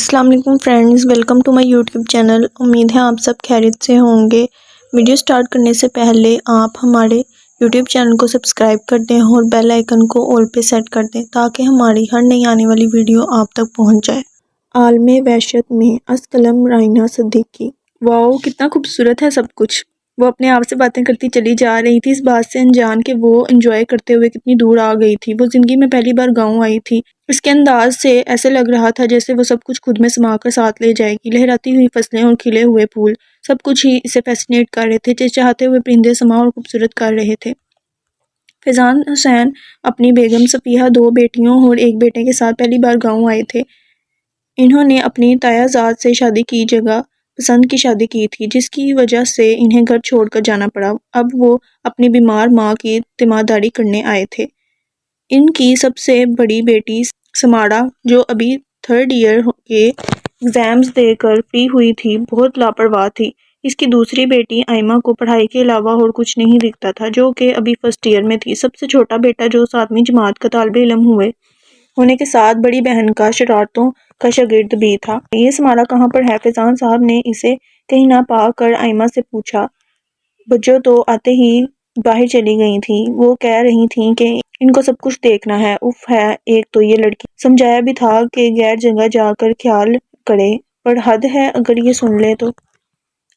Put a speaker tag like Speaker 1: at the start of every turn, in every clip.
Speaker 1: السلام علیکم friends, welcome to my YouTube channel. امید ہے آپ سب خیریت سے ہوں گے۔ ویڈیو سٹارٹ کرنے سے پہلے آپ ہمارے یوٹیوب چینل کو سبسکرائب کر دیں اور بیل آئیکن کو آل پہ سیٹ کر دیں تاکہ ہماری ہر نئی آنے والی ویڈیو آپ تک پہنچ جائے۔ عالم وحشت میں از قلم رائنا صدیقی۔ واو، کتنا خوبصورت ہے سب کچھ۔ وہ اپنے آپ سے باتیں کرتی چلی جا رہی تھی، اس بات سے انجان کہ وہ انجوائے کرتے ہوئے کتنی دور آ گئی تھی۔ وہ زندگی میں پہلی بار گاؤں آئی تھی۔ اس کے انداز سے ایسے لگ رہا تھا جیسے وہ سب کچھ خود میں سما کر ساتھ لے جائے گی۔ لہراتی ہوئی فصلیں اور کھلے ہوئے پھول سب کچھ ہی اسے فیسینیٹ کر رہے تھے۔ چہچہاتے ہوئے پرندے سما اور خوبصورت کر رہے تھے۔ فیضان حسین اپنی بیگم صفیہ، 2 بیٹیوں اور 1 بیٹے کے ساتھ پہلی بار گاؤں آئے تھے۔ انہوں نے اپنی تایا زاد سے شادی کی جگہ پسند کی شادی کی تھی، جس کی وجہ سے انہیں گھر چھوڑ کر جانا پڑا۔ اب وہ اپنی بیمار ماں کی تیمارداری کرنے آئے تھے۔ ان کی سب سے بڑی بیٹی سماڑا، جو ابھی 3rd ایئر کے ایگزامز دے کر فری ہوئی تھی، بہت لاپرواہ تھی۔ اس کی دوسری بیٹی آئمہ کو پڑھائی کے علاوہ اور کچھ نہیں دکھتا تھا، جو کہ ابھی 1st ایئر میں تھی۔ سب سے چھوٹا بیٹا، جو 7ویں جماعت کا طالب علم ہونے کے ساتھ بڑی بہن کا شرارتوں کا شاگرد بھی تھا۔ یہ سماڑا کہاں پر ہے؟ فیضان صاحب نے اسے کہیں نہ پا کر آئمہ سے پوچھا۔ بجو تو آتے ہی باہر چلی گئی تھیں۔ وہ کہہ رہی تھیں کہ ان کو سب کچھ دیکھنا ہے۔ اف ہے ایک تو یہ لڑکی۔ سمجھایا بھی تھا کہ غیر جگہ جا کر خیال کرے، پر حد ہے اگر یہ سن لے تو۔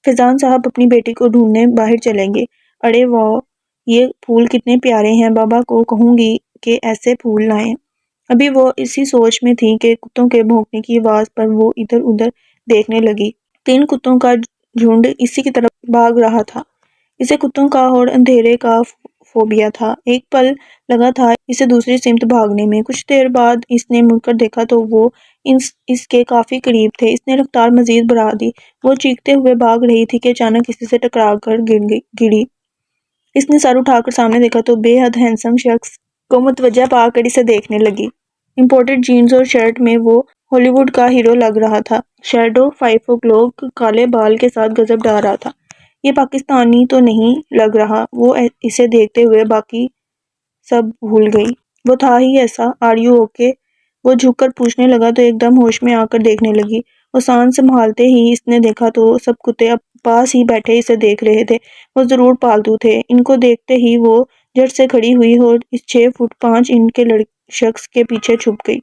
Speaker 1: فیضان صاحب اپنی بیٹی کو ڈھونڈنے باہر چلیں گے۔ ارے واہ، یہ پھول کتنے پیارے ہیں، بابا کو کہوں گی کہ ایسے پھول لائیں۔ ابھی وہ اسی سوچ میں تھی کہ کتوں کے بھونکنے کی آواز پر وہ ادھر ادھر دیکھنے لگی۔ 3 کتوں کا جھنڈ اسی کی طرف بھاگ رہا تھا۔ اسے کتوں کا اور اندھیرے کا فوبیا تھا۔ ایک پل لگا تھا اسے دوسری سمت بھاگنے میں۔ کچھ دیر بعد اس نے مڑ کر دیکھا تو وہ اس کے کافی قریب تھے۔ اس نے رفتار مزید بڑھا دی۔ وہ چیختے ہوئے بھاگ رہی تھی کہ اچانک کسی سے ٹکرا کر گری۔ اس نے سر اٹھا کر سامنے دیکھا تو بے حد ہینڈسم شخص کو متوجہ پا کر اسے دیکھنے لگی۔ امپورٹڈ جینز اور شرٹ میں وہ ہالی ووڈ کا ہیرو لگ رہا تھا۔ شیڈو 5 o'clock کالے بال کے ساتھ غضب ڈھا رہا تھا۔ یہ پاکستانی تو نہیں لگ رہا۔ وہ اسے دیکھتے ہوئے باقی سب بھول گئی۔ وہ تھا ہی ایسا۔ Are you okay? وہ جھک کر پوچھنے لگا تو ایک دم ہوش میں آ کر دیکھنے لگی۔ وہ سانس سنبھالتے ہی اس نے دیکھا تو سب کتے پاس ہی بیٹھے اسے دیکھ رہے تھے۔ وہ ضرور پالتو تھے۔ ان کو دیکھتے ہی وہ جھٹ سے کھڑی ہوئی اور اس 6 فٹ 5 انچ کے شخص کے پیچھے چھپ گئی۔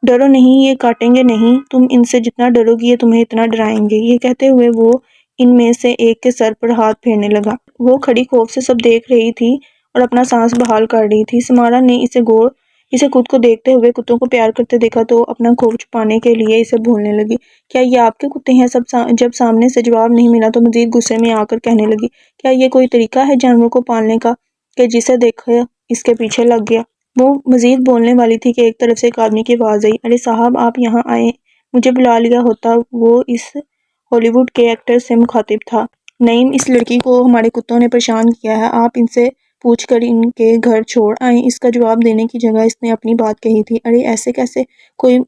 Speaker 1: ڈرو نہیں، یہ کاٹیں گے نہیں۔ تم ان سے جتنا ڈرو گی یہ تمہیں اتنا ڈرائیں گے۔ یہ کہتے ہوئے وہ ان میں سے ایک کے سر پر ہاتھ پھیرنے لگا۔ وہ کھڑی خوف سے سب دیکھ رہی تھی اور اپنا سانس بحال کر رہی تھی۔ سماڑا نے اسے خود کو دیکھتے ہوئے کتوں کو پیار کرتے دیکھا تو اپنا خوف چھپانے کے لیے اسے بھولنے لگی۔ کیا یہ آپ کے کتے ہیں؟ جب سامنے سے جواب نہیں ملا تو مزید غصے میں آ کر کہنے لگی، کیا یہ کوئی طریقہ ہے جانوروں کو پالنے کا کہ جسے دیکھا اس کے پیچھے لگ گیا؟ وہ مزید بولنے والی تھی کہ ایک طرف سے ایک آدمی کی آواز آئی، ارے صاحب، آپ یہاں آئے، مجھے بلا لیا ہوتا۔ وہ اس ہالی ووڈ کے ایکٹر سے مخاطب تھا۔ نعیم، اس لڑکی کو ہمارے کتوں نے پریشان کیا ہے، آپ ان سے پوچھ کر ان کے گھر چھوڑ آئیں۔ اس کا جواب دینے کی جگہ اس نے اپنی بات کہی تھی۔ ارے ایسے کیسے؟ کوئی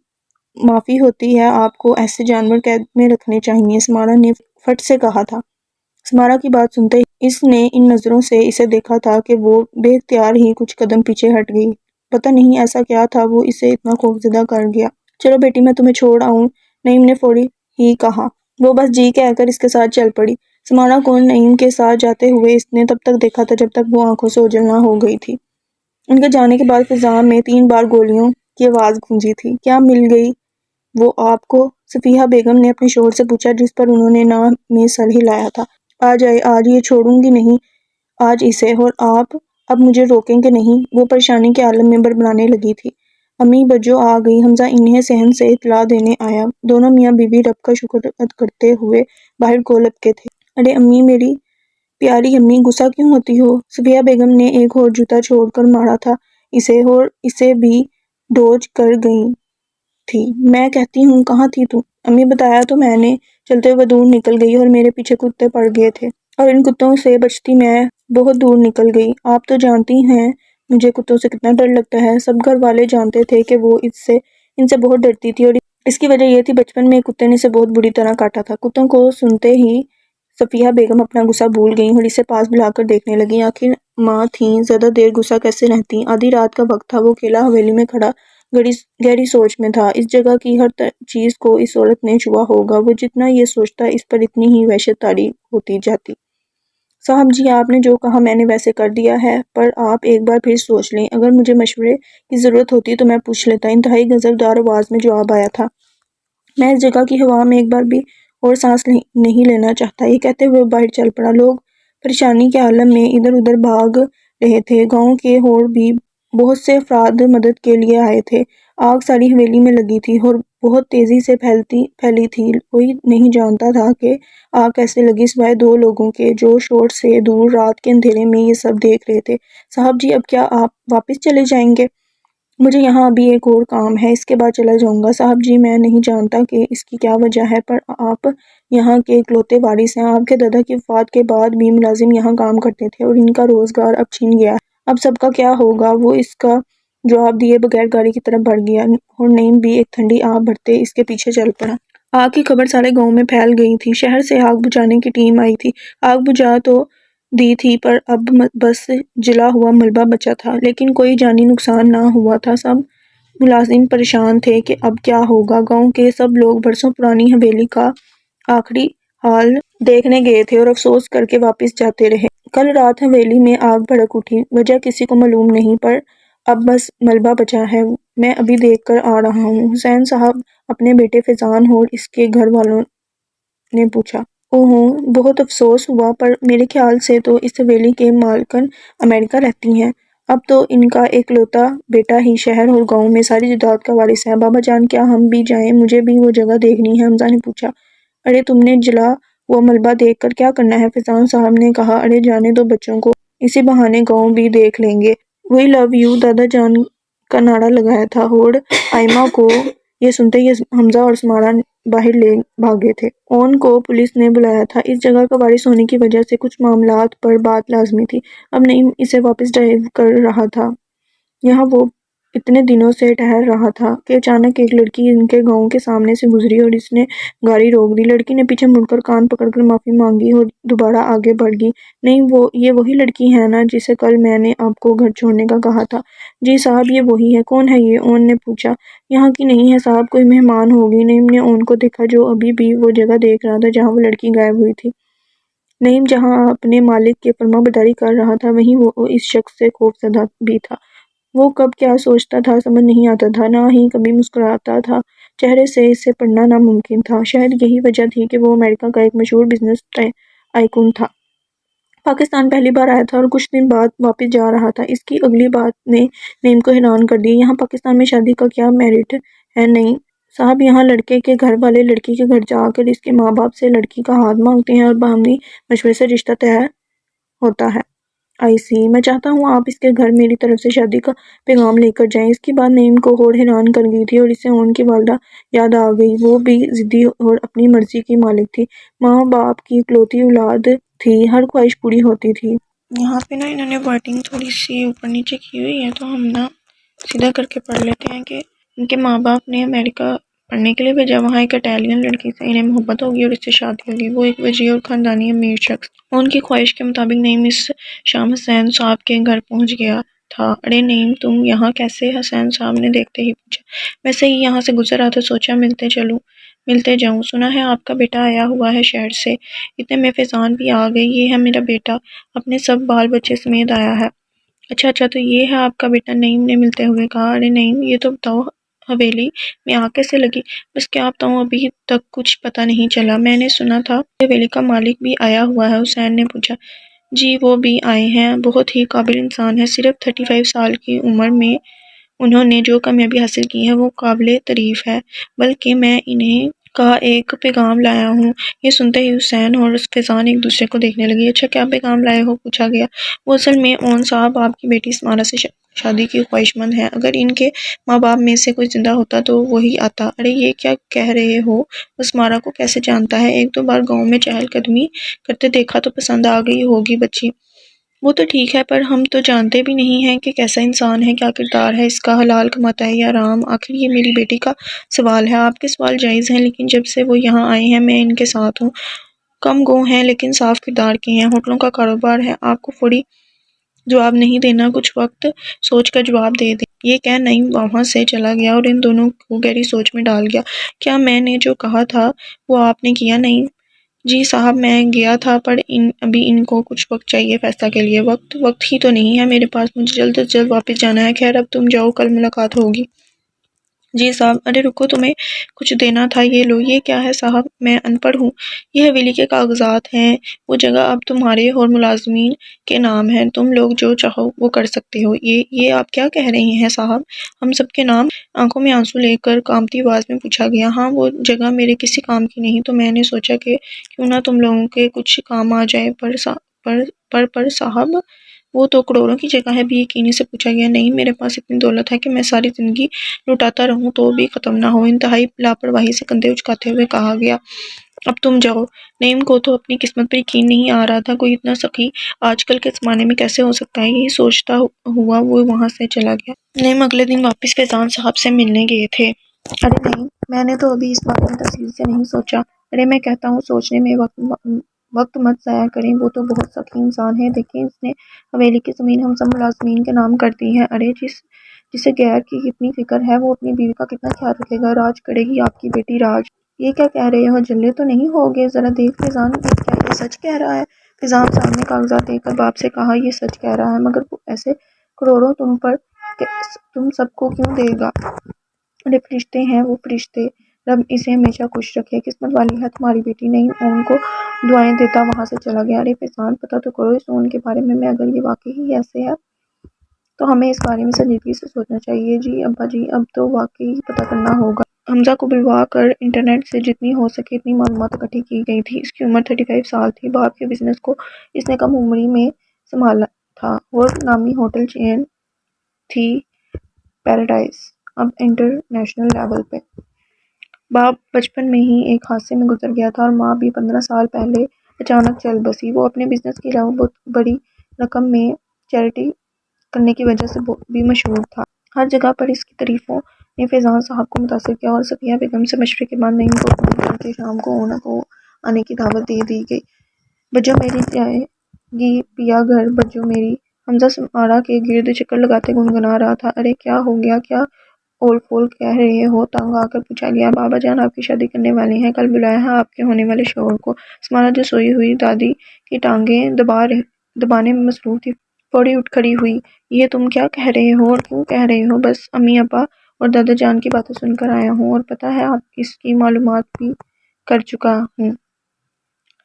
Speaker 1: معافی ہوتی ہے؟ آپ کو ایسے جانور قید میں رکھنے چاہیے، سماڑا نے فٹ سے کہا تھا۔ سماڑا کی بات سنتے ہی اس نے ان نظروں سے اسے دیکھا تھا کہ وہ بے اختیار ہی کچھ قدم پیچھے ہٹ گئی۔ پتہ نہیں ایسا کیا تھا وہ اسے اتنا خوفزدہ کر گیا۔ چلو بیٹی، میں تمہیں چھوڑ آؤں، نعیم نے فوری ہی کہا۔ وہ بس جی کہہ کر اس کے ساتھ چل پڑی۔ سماڑا کو نعیم کے ساتھ جاتے ہوئے اس نے تب تک دیکھا تھا جب تک وہ آنکھوں سے اوجھل نہ ہو گئی تھی۔ ان کے جانے کے بعد فضا میں 3 بار گولیوں کی آواز گونجی تھی۔ کیا مل گئی وہ آپ کو؟ صفیہ بیگم نے اپنے شوہر سے پوچھا، جس پر انہوں نے ناں میں سر ہلایا تھا۔ آ جائے آج، یہ چھوڑوں گی نہیں آج اسے، اور آپ اب مجھے روکیں گے نہیں؟ وہ پریشانی کے عالم میں بڑبڑانے لگی تھی۔ امی، بجو آ گئی، حمزہ انہیں صحن سے اطلاع دینے آیا۔ دونوں میاں بیوی رب کا شکر ادا کرتے ہوئے باہر کو لپکے تھے۔ ارے امی، میری پیاری امی، غصہ کیوں ہوتی ہو؟ صفیہ بیگم نے ایک اور جوتا چھوڑ کر مارا تھا اسے اور اسے بھی ڈوج کر گئی تھی۔ میں کہتی ہوں کہاں تھی تو؟ امی، بتایا تو میں نے۔ چلتے ہوئے دور نکل گئی اور میرے پیچھے کتے پڑ گئے تھے اور ان کتوں سے بچتی میں بہت دور نکل گئی۔ آپ تو جانتی ہیں مجھے کتوں سے کتنا ڈر لگتا ہے۔ سب گھر والے جانتے تھے کہ وہ ان سے بہت ڈرتی تھی اور اس کی وجہ یہ تھی بچپن میں ایک کتے نے اسے بہت بری طرح کاٹا تھا۔ کتوں کو سنتے ہی صفیہ بیگم اپنا غصہ بھول گئیں اور اسے پاس بلا کر دیکھنے لگیں۔ آخر ماں تھیں، زیادہ دیر غصہ کیسے رہتیں؟ آدھی رات کا وقت تھا۔ وہ اکیلا حویلی میں کھڑا گہری سوچ میں تھا۔ اس جگہ کی ہر چیز کو اس عورت نے چھوا ہوگا۔ وہ جتنا یہ سوچتا اس پر اتنی ہی وحشت طاری ہوتی جاتی۔ صاحب جی، آپ نے جو کہا میں نے ویسے کر دیا ہے، پر آپ ایک بار پھر سوچ لیں۔ اگر مجھے مشورے کی ضرورت ہوتی تو میں پوچھ لیتا۔ انتہائی غضبدار آواز میں جواب آیا تھا۔ میں اس جگہ کی ہوا میں ایک بار بھی اور سانس نہیں لینا چاہتا۔ یہ کہتے ہوئے باہر چل پڑا۔ لوگ پریشانی کے عالم میں ادھر ادھر بھاگ رہے تھے۔ گاؤں کے اور بھی بہت سے افراد مدد کے لیے آئے تھے۔ آگ ساری حویلی میں لگی تھی اور بہت تیزی سے پھیلی تھی۔ کوئی نہیں جانتا تھا کہ آگ کیسے لگی سوائے دو لوگوں کے، جو شور سے دور رات کے اندھیرے میں یہ سب دیکھ رہے تھے۔ صاحب جی، اب کیا آپ واپس چلے جائیں گے؟ مجھے یہاں ابھی ایک اور کام ہے، اس کے بعد چلا جاؤں گا۔ صاحب جی، میں نہیں جانتا کہ اس کی کیا وجہ ہے، پر آپ یہاں کے اکلوتے وارث ہیں۔ آپ کے دادا کی وفات کے بعد بھی ملازم یہاں کام کرتے تھے اور ان کا روزگار اب چھن گیا ہے۔ اب سب کا کیا ہوگا؟ وہ اس کا جواب دیے بغیر گاڑی کی طرف بڑھ گیا اور نعیم بھی ایک ٹھنڈی آہ بھرتے اس کے پیچھے چل پڑا۔ آگ کی خبر سارے گاؤں میں پھیل گئی تھی۔ شہر سے آگ بجھانے کی ٹیم آئی تھی۔ آگ بجھا تو دی تھی، پر اب بس جلا ہوا ملبہ بچا تھا، لیکن کوئی جانی نقصان نہ ہوا تھا۔ سب ملازم پریشان تھے کہ اب کیا ہوگا۔ گاؤں کے سب لوگ برسوں پرانی حویلی کا آخری حال دیکھنے گئے تھے اور افسوس کر کے واپس جاتے رہے۔ کل رات حویلی میں آگ بھڑک اٹھی، وجہ کسی کو معلوم نہیں، پر اب بس ملبہ بچا ہے۔ میں ابھی دیکھ کر آ رہا ہوں۔ حسین صاحب اپنے بیٹے فیضان اور اس کے گھر والوں نے پوچھا۔ اوہ، بہت افسوس ہوا، پر میرے خیال سے تو اس حویلی کے مالکن امریکہ رہتی ہیں۔ اب تو ان کا ایکلوتا بیٹا ہی شہر اور گاؤں میں ساری جائیداد کا وارث ہے۔ بابا جان، کیا ہم بھی جائیں؟ مجھے بھی وہ جگہ دیکھنی ہے، حمزہ نے پوچھا۔ ارے تم نے جلا ہوا ملبہ دیکھ کر کیا کرنا ہے؟ فیضان صاحب نے کہا۔ ارے جانے دو بچوں کو، اسی بہانے گاؤں بھی دیکھ لیں گے۔ وی لو یو دادا جان کا نعرہ لگایا تھا اور آئمہ کو یہ سنتے ہی حمزہ اور سمارہ باہر لے بھاگے تھے۔ ان کو پولیس نے بلایا تھا۔ اس جگہ کا وارث ہونے کی وجہ سے کچھ معاملات پر بات لازمی تھی۔ اب نعیم اسے واپس ڈرائیو کر رہا تھا۔ یہاں وہ اتنے دنوں سے ٹہل رہا تھا کہ اچانک ایک لڑکی ان کے گاؤں کے سامنے سے گزری اور اس نے گاڑی روک دی۔ لڑکی نے پیچھے مڑ کر کان پکڑ کر معافی مانگی اور دوبارہ آگے بڑھ گئی۔ نہیں، یہ وہی لڑکی ہے نا جسے کل میں نے آپ کو گھر چھوڑنے کا کہا تھا؟ جی صاحب، یہ وہی ہے۔ کون ہے یہ؟ اون نے پوچھا۔ یہاں کی نہیں ہے صاحب، کوئی مہمان ہوگی۔ نعیم نے اون کو دیکھا، جو ابھی بھی وہ جگہ دیکھ رہا تھا جہاں وہ لڑکی غائب ہوئی تھی۔ نعیم جہاں اپنے مالک کی فرمانبرداری کر رہا تھا، وہیں وہ اس شخص سے خوفزدہ بھی تھا۔ وہ کب کیا سوچتا تھا سمجھ نہیں آتا تھا، نہ ہی کبھی مسکراتا تھا۔ چہرے سے اسے پڑھنا ناممکن تھا۔ شاید یہی وجہ تھی کہ وہ امریکہ کا ایک مشہور بزنس آئیکن تھا۔ پاکستان پہلی بار آیا تھا اور کچھ دن بعد واپس جا رہا تھا۔ اس کی اگلی بات نے نعیم کو حیران کر دیا۔ یہاں پاکستان میں شادی کا کیا میرٹ ہے؟ نہیں صاحب، یہاں لڑکے کے گھر والے لڑکی کے گھر جا کر اس کے ماں باپ سے لڑکی کا ہاتھ مانگتے ہیں اور باہمی مشورے سے رشتہ طے ہوتا ہے۔ آئی سی، میں چاہتا ہوں آپ اس کے گھر میری طرف سے شادی کا پیغام لے کر جائیں۔ اس کی بات نعیم کو اور حیران کر گئی تھی اور اسے ان کی والدہ یاد آ گئی۔ وہ بھی ضدی اور اپنی مرضی کی مالک تھی۔ ماں باپ کی اکلوتی اولاد تھی، ہر خواہش پوری ہوتی تھی۔ یہاں پہ نا انہوں نے ورڈنگ تھوڑی سی اوپر نیچے کی ہوئی ہے، تو ہم نا سیدھا کر کے پڑھ لیتے ہیں کہ ان کے ماں باپ نے امریکہ پڑھنے کے لیے بھیجا۔ وہاں ایک اٹیلین لڑکی سے انہیں محبت ہوگی اور اس سے شادی ہوگی۔ وہ ایک وجیہ اور خاندانی امیر شخص، ان کی خواہش کے مطابق نعیم اس شام حسین صاحب کے گھر پہنچ گیا تھا۔ ارے نعیم، تم یہاں کیسے؟ حسین صاحب نے دیکھتے ہی پوچھا۔ ویسے ہی یہاں سے گزر رہا تھا، سوچا ملتے جاؤں۔ سنا ہے آپ کا بیٹا آیا ہوا ہے شہر سے؟ اتنے میں فیضان بھی آ گئی۔ یہ ہے میرا بیٹا، اپنے سب بال بچے سمیت آیا ہے۔ اچھا، تو یہ ہے آپ کا بیٹا؟ نعیم نے ملتے ہوئے کہا۔ ارے نعیم، یہ تو بتاؤ حویلی میں آگ کیسے لگی؟ بس کیا بتاؤں، ابھی تک کچھ پتہ نہیں چلا۔ میں نے سنا تھا حویلی کا مالک بھی آیا ہوا ہے، حسین نے پوچھا۔ جی وہ بھی آئے ہیں، بہت ہی قابل انسان ہے۔ صرف 35 سال کی عمر میں انہوں نے جو کامیابی حاصل کی ہے وہ قابل تعریف ہے، بلکہ میں انہیں کا ایک پیغام لایا ہوں۔ یہ سنتے ہی حسین اور فیضان ایک دوسرے کو دیکھنے لگے۔ اچھا، کیا پیغام لائے ہو؟ پوچھا گیا۔ وہ اصل میں اون صاحب آپ کی بیٹی سمارہ سے شادی کی خواہش مند ہے۔ اگر ان کے ماں باپ میں سے کوئی زندہ ہوتا تو وہی آتا۔ ارے یہ کیا کہہ رہے ہو؟ وہ سمارہ کو کیسے جانتا ہے؟ ایک دو بار گاؤں میں چہل قدمی کرتے دیکھا تو پسند آ گئی ہوگی بچی۔ وہ تو ٹھیک ہے، پر ہم تو جانتے بھی نہیں ہیں کہ کیسا انسان ہے، کیا کردار ہے اس کا، حلال کماتا ہے یا حرام۔ آخر یہ میری بیٹی کا سوال ہے۔ آپ کے سوال جائز ہیں، لیکن جب سے وہ یہاں آئے ہیں میں ان کے ساتھ ہوں۔ کم گو ہیں لیکن صاف کردار کے ہیں، ہوٹلوں کا کاروبار ہے۔ آپ کو فوری جواب نہیں دینا، کچھ وقت سوچ کر جواب دے دیں۔ یہ کہہ نعیم وہاں سے چلا گیا اور ان دونوں کو گہری سوچ میں ڈال گیا۔ کیا میں نے جو کہا تھا وہ آپ نے کیا نہیں؟ جی صاحب میں گیا تھا، پر ابھی ان کو کچھ وقت چاہیے فیصلہ کے لیے۔ وقت ہی تو نہیں ہے میرے پاس، مجھے جلد از جلد واپس جانا ہے۔ خیر اب تم جاؤ، کل ملاقات ہوگی۔ جی صاحب، ارے رکو، تمہیں کچھ دینا تھا، یہ لو۔ یہ کیا ہے صاحب؟ میں ان پڑھ ہوں۔ یہ حویلی کے کاغذات ہیں، وہ جگہ اب تمہارے اور ملازمین کے نام ہے، تم لوگ جو چاہو وہ کر سکتے ہو۔ یہ آپ کیا کہہ رہے ہیں صاحب؟ ہم سب کے نام؟ آنکھوں میں آنسو لے کر کانپتی آواز میں پوچھا گیا۔ ہاں، وہ جگہ میرے کسی کام کی نہیں، تو میں نے سوچا کہ کیوں نہ تم لوگوں کے کچھ کام آ جائے۔ پر صاحب وہ تو کروڑوں کی جگہ ہے، بھی یقینی سے پوچھا گیا۔ نہیں، میرے پاس اتنی دولت ہے کہ میں ساری زندگی لٹاتا رہوں تو بھی ختم نہ ہو، انتہائی لاپرواہی سے کندھے اچکاتے ہوئے کہا گیا۔ اب تم جاؤ۔ نعیم کو تو اپنی قسمت پر یقین نہیں آ رہا تھا، کوئی اتنا سخی آج کل کے زمانے میں کیسے ہو سکتا ہے؟ یہی سوچتا ہوا وہ وہاں سے چلا گیا۔ نعیم اگلے دن واپس فیضان صاحب سے ملنے گئے تھے۔ ارے نہیں، میں نے تو ابھی اس بات میں تفصیل سے نہیں سوچا۔ ارے میں کہتا ہوں سوچنے میں وقت مت ضائع کریں، وہ تو بہت سخی انسان ہے۔ دیکھیں، اس نے حویلی کی زمین ہم سب ملازمین کے نام کر دی ہے۔ ارے جسے غیر کی کتنی فکر ہے، وہ اپنی بیوی کا کتنا خیال رکھے گا۔ راج کرے گی آپ کی بیٹی، راج۔ یہ کیا کہہ رہے ہو؟ جلے تو نہیں ہوگے؟ ذرا دیکھ فیضان، کیا یہ سچ کہہ رہا ہے؟ فیضان صاحب نے کاغذات دیکھ کر باپ سے کہا، یہ سچ کہہ رہا ہے، مگر وہ ایسے کروڑوں تم سب کو کیوں دے گا؟ ارے فرشتے ہیں وہ، فرشتے، رب اسے ہمیشہ خوش رکھے، قسمت والی ہے تمہاری بیٹی۔ نہیں، ان کو دعائیں دیتا وہاں سے چلا گیا۔ ارے فیضان، پتہ تو کرو اس اون کے بارے میں اگر یہ واقعی ہی ایسے ہے تو ہمیں اس بارے میں سنجیدگی سے سوچنا چاہیے۔ جی ابا جی، اب تو واقعی پتہ کرنا ہوگا۔ حمزہ کو بلوا کر انٹرنیٹ سے جتنی ہو سکے اتنی معلومات اکٹھی کی گئی تھی۔ اس کی عمر 35 سال تھی۔ باپ کے بزنس کو اس نے کم عمری میں سنبھالا تھا اور نامی ہوٹل چین تھی پیراڈائز، اب انٹرنیشنل لیول پہ۔ باپ بچپن میں ہی ایک حادثے میں گزر گیا تھا اور ماں بھی 15 سال پہلے اچانک چل بسی۔ وہ اپنے بزنس کے علاوہ بہت بڑی رقم میں چیریٹی کرنے کی وجہ سے بھی مشہور تھا۔ ہر جگہ پر اس کی تعریفوں نے فیضان صاحب کو متاثر کیا اور صفیہ بیگم سے مشورے کے بعد نعیم کو فون کر کے شام کو اونا کو آنے کی دعوت دے دی گئی۔ بجو میری جائے گی پیا گھر، بجو میری۔ حمزہ سمارا کے گرد چکر لگاتے گنگنا رہا تھا۔ ارے کیا ہو گیا؟ کیا اول فول کہہ رہے ہو؟ تنگ آ کر پوچھا گیا۔ بابا جان آپ کی شادی کرنے والے ہیں، کل بلایا ہے آپ کے ہونے والے شوہر کو۔ سمارا جو سوئی ہوئی دادی کی ٹانگیں دبانے میں مصروف تھی، فوری اٹھ کھڑی ہوئی۔ یہ تم کیا کہہ رہے ہو اور کیوں کہہ رہے ہو؟ بس امی ابا اور دادا جان کی باتیں سن کر آیا ہوں، اور پتہ ہے آپ اس کی معلومات بھی کر چکا ہوں۔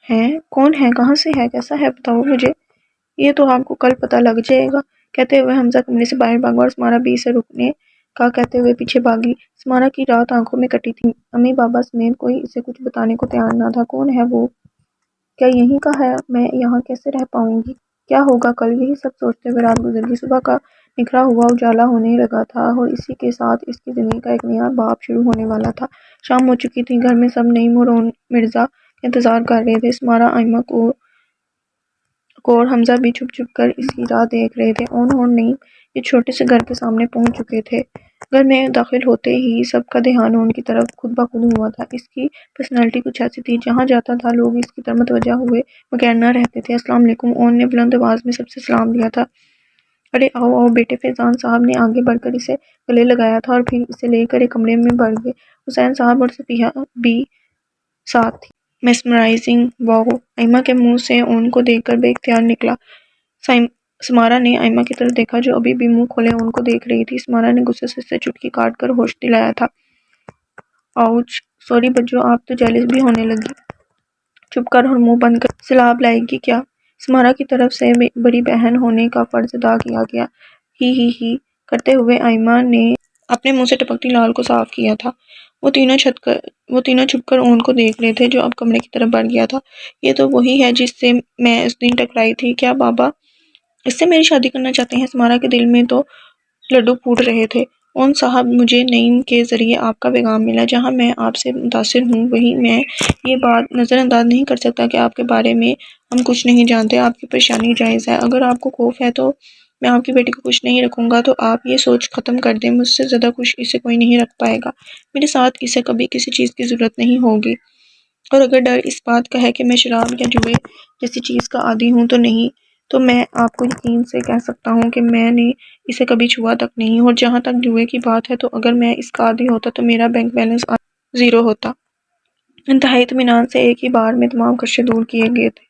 Speaker 1: ہیں؟ کون ہے؟ کہاں سے ہے؟ کیسا ہے؟ بتاؤ مجھے۔ یہ تو آپ کو کل پتہ لگ جائے گا، کہتے ہوئے حمزہ کمرے سے باہر بھاگا اور سمارا بھی اسے رکنے کا کہتے ہوئے پیچھے بھاگی۔ سمارا کی رات آنکھوں میں کٹی تھی، امی بابا سمیت کوئی اسے کچھ بتانے کو تیار نہ تھا۔ کون ہے وہ؟ کیا یہیں کا ہے؟ میں یہاں کیسے رہ پاؤں گی؟ کیا ہوگا کل؟ یہی سب سوچتے ہوئے رات گزر گئی۔ صبح کا نکھرا ہوا اجالا ہونے لگا تھا اور اسی کے ساتھ اس کی زندگی کا ایک نیا باب شروع ہونے والا تھا۔ شام ہو چکی تھی، گھر میں سب نعیم اور مرزا کا انتظار کر رہے تھے۔ سمارا، آئمہ کو اور حمزہ بھی چھپ چھپ کر اس کی راہ دیکھ رہے تھے۔ اون اور نعیم اس چھوٹے سے گھر کے سامنے پہنچ چکے تھے۔ گھر میں داخل ہوتے ہی سب کا دھیان ان کی طرف خود بخود ہوا تھا۔ اس کی پرسنالٹی کچھ ایسی تھی، جہاں جاتا تھا لوگ اس کی طرف متوجہ ہوئے بغیر نہ رہتے تھے۔ السلام علیکم، اون نے بلند آواز میں سب سے سلام لیا تھا۔ ارے آؤ آؤ بیٹے، فیضان صاحب نے آگے بڑھ کر اسے گلے لگایا تھا اور پھر اسے لے کر ایک کمرے میں بڑھ گئے۔ حسین صاحب اور صفیہ بھی ساتھ تھی۔ میسمرائزنگ، واو! آئمہ کے منہ سے اون کو دیکھ کر بے اختیار نکلا۔ سمارا نے آئمہ کی طرف دیکھا جو ابھی بھی منہ کھولے اون کو دیکھ رہی تھی۔ سمارا نے غصے سے اسے چٹکی کاٹ کر ہوش دلایا تھا۔ آؤچ! سوری بجو، آپ تو جیلس بھی ہونے لگی۔ چپ کر اور منہ بند کر، سیلاب لائے گی کیا؟ سمارا کی طرف سے بڑی بہن ہونے کا فرض ادا کیا گیا۔ ہی کرتے ہوئے آئمہ نے اپنے منہ سے ٹپکتی لال کو صاف کیا تھا۔ وہ تینوں چھپ کر اون کو دیکھ رہے تھے جو اب کمرے کی طرف بڑھ گیا تھا۔ یہ تو وہی ہے جس سے میں اس دن ٹکرائی تھی۔ کیا بابا اس سے میری شادی کرنا چاہتے ہیں؟ سمارا کے دل میں تو لڈو پھوٹ رہے تھے۔ اون صاحب، مجھے نعیم کے ذریعے آپ کا پیغام ملا، جہاں میں آپ سے متاثر ہوں وہیں میں یہ بات نظر انداز نہیں کر سکتا کہ آپ کے بارے میں ہم کچھ نہیں جانتے۔ آپ کی پریشانی جائز ہے، اگر آپ کو خوف ہے تو میں آپ کی بیٹی کو خوش نہیں رکھوں گا تو آپ یہ سوچ ختم کر دیں، مجھ سے زیادہ خوش اسے کوئی نہیں رکھ پائے گا۔ میرے ساتھ اسے کبھی کسی چیز کی ضرورت نہیں ہوگی، اور اگر ڈر اس بات کا ہے کہ میں شراب یا جوئے جیسی چیز کا عادی ہوں تو نہیں، تو میں آپ کو یقین سے کہہ سکتا ہوں کہ میں نے اسے کبھی چھوا تک نہیں، اور جہاں تک جوئے کی بات ہے تو اگر میں اس کا عادی ہوتا تو میرا بینک بیلنس زیرو ہوتا۔ انتہائی اطمینان سے ایک ہی بار میں تمام خدشے دور کیے گئے تھے،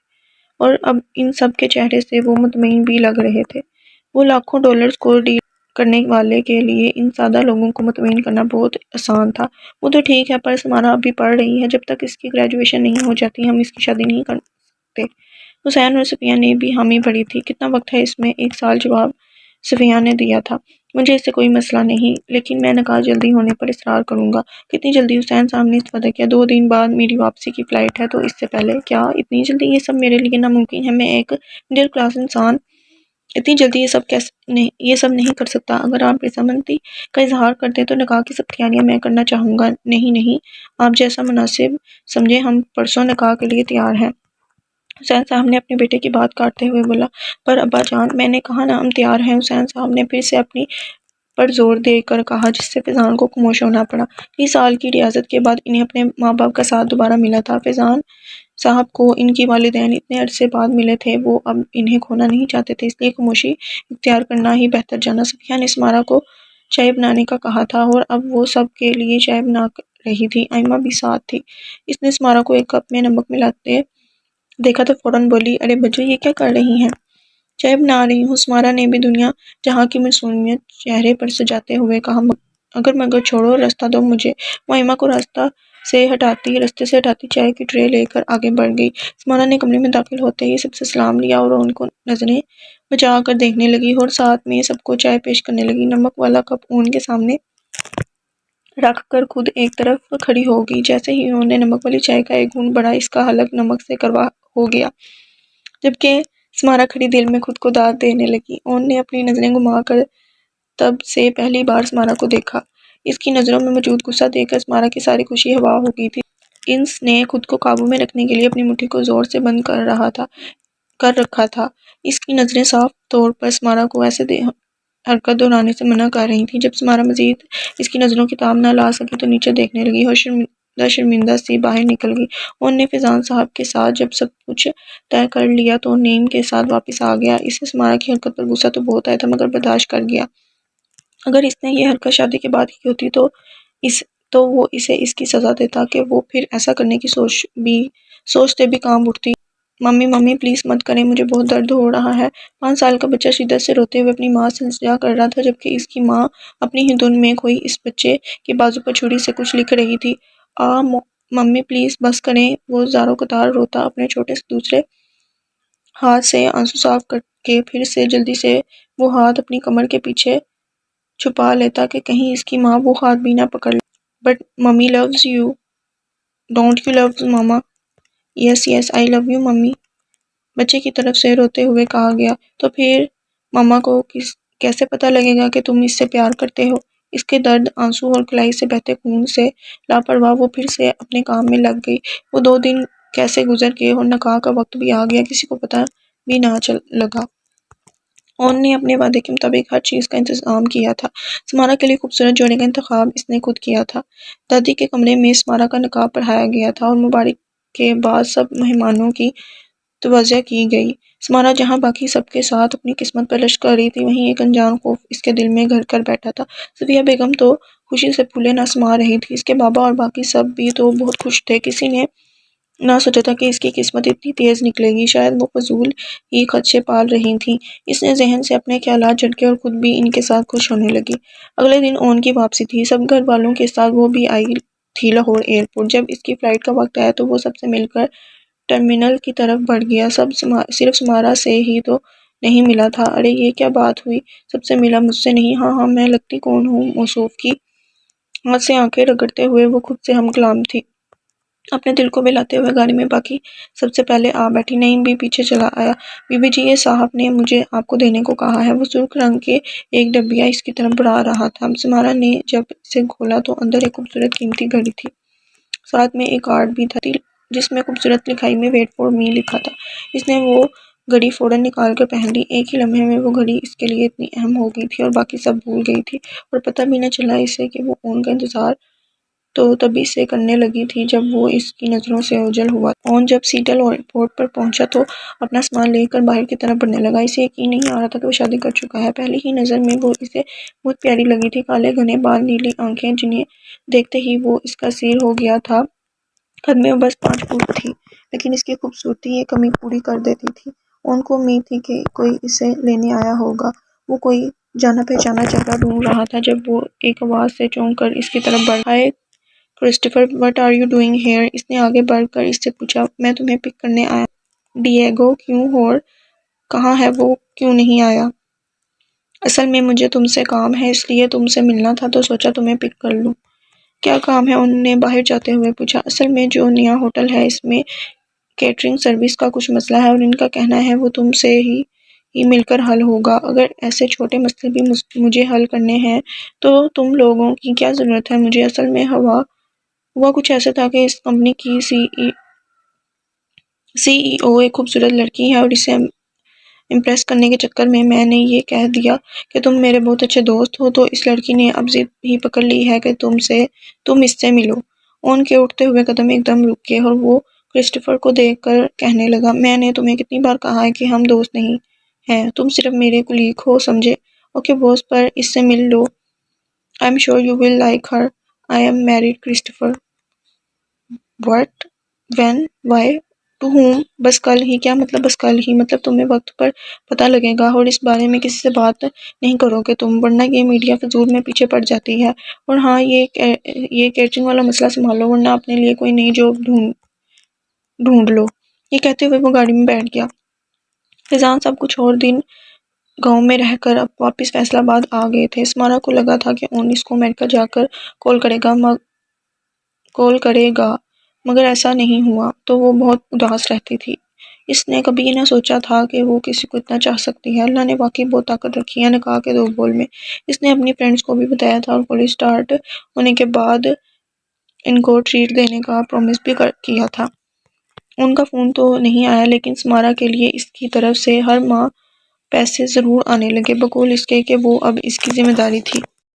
Speaker 1: اور اب ان سب کے چہرے سے وہ مطمئن بھی لگ رہے تھے۔ وہ لاکھوں ڈالرز کو ڈیل کرنے والے کے لیے ان سادہ لوگوں کو مطمئن کرنا بہت آسان تھا۔ وہ تو ٹھیک ہے، پر سمارا اب بھی پڑھ رہی ہے، جب تک اس کی گریجویشن نہیں ہو جاتی ہم اس کی شادی نہیں کر سکتے۔ حسین اور صفیہ نے بھی حامی بھری تھی۔ کتنا وقت ہے اس میں؟ 1 سال، جواب صفیہ نے دیا تھا۔ مجھے اس سے کوئی مسئلہ نہیں، لیکن میں نکاح جلدی ہونے پر اصرار کروں گا۔ کتنی جلدی؟ حسین صاحب نے استفادہ کیا۔ 2 دن بعد میری واپسی کی فلائٹ ہے، تو اس سے پہلے کیا؟ اتنی جلدی؟ یہ سب میرے لیے ناممکن ہے، میں ایک مڈل کلاس انسان اتنی جلدی یہ سب نہیں کر سکتا۔ اگر آپ رضامندی کا اظہار کرتے تو نکاح کی سب تیاریاں میں کرنا چاہوں گا۔ نہیں، آپ جیسا مناسب سمجھیں، ہم پرسوں نکاح کے لیے تیار ہیں۔ حسین صاحب نے اپنے بیٹے کی بات کاٹتے ہوئے بولا۔ پر ابا جان، میں نے کہا نا ہم تیار ہیں، حسین صاحب نے پھر سے اپنی پر زور دے کر کہا، جس سے فیضان کو خاموش ہونا پڑا۔ 20 سال کی ریاضت کے بعد انہیں اپنے ماں باپ کا ساتھ دوبارہ ملا تھا۔ فیضان صاحب کو ان کی والدین اتنے عرصے بعد ملے تھے، وہ اب انہیں کھونا نہیں چاہتے تھے، اس لیے خاموشی اختیار کرنا ہی بہتر جانا۔ صفیہ نے سمارا کو چائے بنانے کا کہا تھا، اور اب وہ سب کے لیے چائے بنا رہی تھی۔ آئمہ بھی ساتھ تھی۔ اس نے سمارا کو ایک کپ میں نمک ملاتے دیکھا تو فوراً بولی، ارے بجو، یہ کیا کر رہی ہیں؟ چائے بنا رہی ہوں۔ سمارا نے بھی دنیا جہاں کی معصومیت چہرے پر سجاتے ہوئے کہا، مگر چھوڑو، راستہ دو مجھے۔ وہ آئمہ کو راستے سے ہٹاتی چائے کی ٹرے لے کر آگے بڑھ گئی۔ سمارا نے کمرے میں داخل ہوتے ہی سب سے سلام لیا اور ان کو نظریں بچا کر دیکھنے لگی، اور ساتھ میں سب کو چائے پیش کرنے لگی۔ نمک والا کپ ان کے سامنے رکھ کر خود ایک طرف کھڑی ہو گئی۔ جیسے ہی انہوں نے نمک والی چائے کا ایک گھونٹ بڑھا، اس کا حلق نمک سے کروا ہو گیا، جبکہ سمارا کھڑی دل میں خود کو داد دینے لگی۔ ان نے اپنی نظریں گھما کر تب سے پہلی بار سمارا کو دیکھا۔ اس کی نظروں میں موجود غصہ دیکھ کر سمارا کی ساری خوشی ہوا ہو گئی تھی۔ اس نے خود کو قابو میں رکھنے کے لیے اپنی مٹھی کو زور سے بند کر رکھا تھا۔ اس کی نظریں صاف طور پر سمارا کو ایسے حرکت دہرانے سے منع کر رہی تھیں۔ جب سمارا مزید اس کی نظروں کی تاب نہ لا سکی تو نیچے دیکھنے لگی اور شرمندہ سی باہر نکل گئی۔ ان نے فیضان صاحب کے ساتھ جب سب کچھ طے کر لیا تو نیم کے ساتھ واپس آ گیا۔ اسے سمارا کی حرکت پر غصہ تو بہت آیا تھا، مگر برداشت کر گیا۔ اگر اس نے یہ حرکت شادی کے بعد کی ہوتی تو وہ اسے اس کی سزا دیتا کہ وہ پھر ایسا کرنے کی سوچتے بھی کانپ اٹھتی۔ ممی پلیز مت کریں، مجھے بہت درد ہو رہا ہے۔ 5 سال کا بچہ شدت سے روتے ہوئے اپنی ماں سے التجا کر رہا تھا، جبکہ اس کی ماں اپنی ہی دھن میں کھوئی اس بچے کے بازو پر چھری سے کچھ لکھ رہی تھی۔ ممی پلیز بس کریں، وہ زاروں قطار روتا اپنے چھوٹے سے دوسرے ہاتھ سے آنسو صاف کر کے پھر سے جلدی سے وہ ہاتھ اپنی کمر کے پیچھے چھپا لیتا کہ کہیں اس کی ماں وہ ہاتھ بھی نہ پکڑ لے۔ But mummy loves you, don't you love mama? Yes I love you mummy, بچے کی طرف سے روتے ہوئے کہا گیا۔ تو پھر ماما کو کیسے پتہ لگے گا کہ تم اس سے پیار کرتے ہو؟ اس کے درد، آنسو اور کلائی سے بہتے خون سے لاپرواہ وہ پھر سے اپنے کام میں لگ گئی۔ وہ 2 دن کیسے گزر گئے اور نکاح کا وقت بھی آ گیا، کسی کو پتہ بھی نہ لگا۔ ان نے اپنے وعدے کے مطابق ہر چیز کا انتظام کیا تھا۔ سمارا کے لیے خوبصورت جوڑے کا انتخاب اس نے خود کیا تھا۔ دادی کے کمرے میں سمارا کا نقاب پڑھایا گیا تھا اور مبارک کے بعد سب مہمانوں کی توجہ کی گئی۔ سمارا جہاں باقی سب کے ساتھ اپنی قسمت پر رشک کر رہی تھی، وہیں ایک انجان خوف اس کے دل میں گھر کر بیٹھا تھا۔ صفیہ بیگم تو خوشی سے پھولے نہ سما رہی تھی، اس کے بابا اور باقی سب بھی تو بہت خوش تھے۔ کسی نے نہ سوچا تھا کہ اس کی قسمت اتنی تیز نکلے گی، شاید وہ فضول ہی خدشے پال رہی تھیں۔ اس نے ذہن سے اپنے خیالات جھڑکے اور خود بھی ان کے ساتھ خوش ہونے لگی۔ اگلے دن اون کی واپسی تھی، سب گھر والوں کے ساتھ وہ بھی آئی تھی لاہور ایئرپورٹ۔ جب اس کی فلائٹ کا وقت آیا تو وہ سب سے مل کر ٹرمینل کی طرف بڑھ گیا۔ صرف سمارا سے ہی تو نہیں ملا تھا۔ ارے یہ کیا بات ہوئی، سب سے ملا، مجھ سے نہیں؟ ہاں میں لگتی کون ہوں؟ موصوف کی ہاتھ سے آنکھیں رگڑتے ہوئے وہ خود سے ہم کلام تھی۔ اپنے دل کو بہلاتے ہوئے گاڑی میں باقی سب سے پہلے آ بیٹھی۔ نعیم بھی پیچھے چلا آیا۔ بی بی جی، یہ صاحب نے مجھے آپ کو دینے کو کہا ہے۔ وہ سرخ رنگ کے ایک ڈبیا اس کی طرف بڑھا رہا تھا۔ سمارا نے جب اسے کھولا تو اندر ایک خوبصورت قیمتی گھڑی تھی، ساتھ میں ایک کارڈ بھی تھا جس میں خوبصورت لکھائی میں ویٹ فار می لکھا تھا۔ اس نے وہ گھڑی فوراً نکال کر پہن لی۔ ایک ہی لمحے میں وہ گھڑی اس کے لیے اتنی اہم ہو گئی تھی اور باقی سب بھول گئی تھی، اور پتہ بھی نہ چلا اسے کہ وہ اون کا انتظار تو تبھی سے کرنے لگی تھی جب وہ اس کی نظروں سے اوجھل ہوا۔ اون جب سیٹل ایئرپورٹ پر پہنچا تو اپنا سامان لے کر باہر کی طرف بڑھنے لگا۔ اسے یقین نہیں آ رہا تھا کہ وہ شادی کر چکا ہے۔ پہلی ہی نظر میں وہ اسے بہت پیاری لگی تھی۔ کالے گھنے بال، نیلی آنکھیں جنہیں دیکھتے ہی وہ اس کا اسیر ہو گیا تھا۔ قد میں وہ بس 5 فٹ تھی، لیکن اس کی خوبصورتی یہ کمی پوری کر دیتی تھی۔ ان کو امید تھی کہ کوئی اسے لینے آیا ہوگا۔ وہ کوئی جانا پہچانا جگہ ڈھونڈ رہا تھا جب وہ ایک آواز سے چونک کر اس کی طرف بڑھا۔ Hi Christopher, what are you doing here? اس نے آگے بڑھ کر اس سے پوچھا۔ میں تمہیں پک کرنے آیا۔ ڈیئگو، کیوں؟ اور کہاں ہے وہ؟ کیوں نہیں آیا؟ اصل میں مجھے تم سے کام ہے، اس لیے تم سے ملنا تھا تو سوچا تمہیں پک کر لوں۔ کیا کام ہے؟ انہوں نے باہر جاتے ہوئے پوچھا۔ اصل میں جو نیا ہوٹل ہے اس میں کیٹرنگ سروس کا کچھ مسئلہ ہے اور ان کا کہنا ہے وہ تم سے ہی مل کر حل ہوگا۔ اگر ایسے چھوٹے مسئلے بھی مجھے حل کرنے ہیں تو تم لوگوں کی کیا ضرورت ہے مجھے؟ اصل میں ہوا کچھ ایسا تھا کہ اس کمپنی کی سی ای او ایک خوبصورت لڑکی ہے اور اسے امپریس کرنے کے چکر میں نے یہ کہہ دیا کہ تم میرے بہت اچھے دوست ہو، تو اس لڑکی نے اب ضد ہی پکڑ لی ہے کہ تم اس سے ملو۔ ان کے اٹھتے ہوئے قدم ایک دم رک گئے اور وہ کرسٹوفر کو دیکھ کر کہنے لگا، میں نے تمہیں کتنی بار کہا ہے کہ ہم دوست نہیں ہیں، تم صرف میرے کلیگ ہو، سمجھے؟ اوکے باس، پر اس سے مل لو۔ I am sure you will like her. I am married Christopher. What? When? Why? To home? بس کل ہی؟ کیا مطلب بس کل ہی؟ مطلب تمہیں وقت پر پتہ لگے گا اور اس بارے میں کسی سے بات نہیں کرو گے تم، ورنہ یہ میڈیا فضول میں پیچھے پڑ جاتی ہے۔ اور ہاں، یہ کیٹرنگ والا مسئلہ سنبھالو ورنہ اپنے لیے کوئی نئی جاب ڈھونڈ لو۔ یہ کہتے ہوئے وہ گاڑی میں بیٹھ گیا۔ فیضان سب کچھ اور دن گاؤں میں رہ کر اب واپس فیصل آباد آ گئے تھے۔ اسمارا کو لگا تھا کہ اون اس کو امریکہ جا کر کال کرے گا، مگر ایسا نہیں ہوا تو وہ بہت اداس رہتی تھی۔ اس نے کبھی نہ سوچا تھا کہ وہ کسی کو اتنا چاہ سکتی ہے۔ اللہ نے واقعی بہت طاقت رکھی ہے نکاح کے 2 بول میں۔ اس نے اپنی فرینڈز کو بھی بتایا تھا اور کالج سٹارٹ ہونے کے بعد ان کو ٹریٹ دینے کا پرومس بھی کیا تھا۔ ان کا فون تو نہیں آیا، لیکن اسمارا کے لیے اس کی طرف سے ہر ماہ پیسے ضرور آنے لگے، بقول اس کے کہ وہ اب اس کی ذمہ داری تھی۔